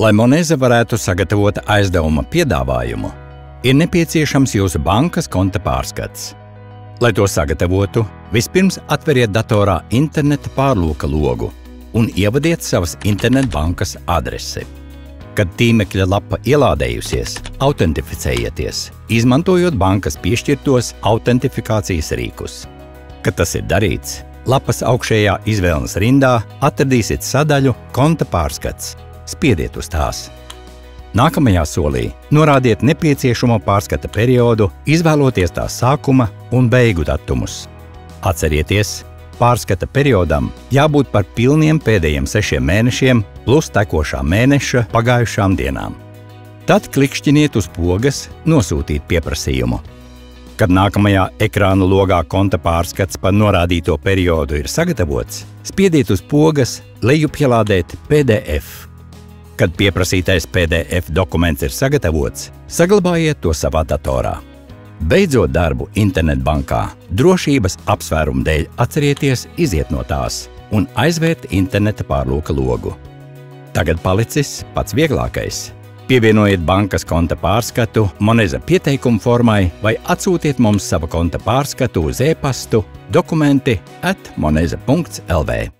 Lai Moneza varētu sagatavot aizdevuma piedāvājumu, ir nepieciešams jūsu bankas konta pārskats. Lai to sagatavotu, vispirms atveriet datorā interneta pārlūka logu un ievadiet savas internetbankas adresi. Kad tīmekļa lapa ielādējusies, autentificējieties, izmantojot bankas piešķirtos autentifikācijas rīkus. Kad tas ir darīts, lapas augšējā izvēles rindā atradīsiet sadaļu Konta pārskats. Spiediet uz tās. Nākamajā solī norādiet nepieciešamo pārskata periodu, izvēloties tā sākuma un beigu datumus. Atcerieties, pārskata periodam jābūt par pilniem pēdējiem 6 mēnešiem plus tekošā mēneša pagājušām dienām. Tad klikšķiniet uz pogas Nosūtīt pieprasījumu. Kad nākamajā ekrāna logā konta pārskats par norādīto periodu ir sagatavots, spiediet uz pogas Lejupielādēt PDF. Kad pieprasītais PDF dokuments ir sagatavots, saglabājiet to savā datorā. Beidzot darbu internetbankā, drošības apsvērumu dēļ atcerieties iziet no tās un aizvērt interneta pārlūka logu. Tagad palicis pats vieglākais. Pievienojiet bankas konta pārskatu Moneza pieteikuma formai vai atsūtiet mums sava konta pārskatu uz e-pastu dokumenti@moneza.lv.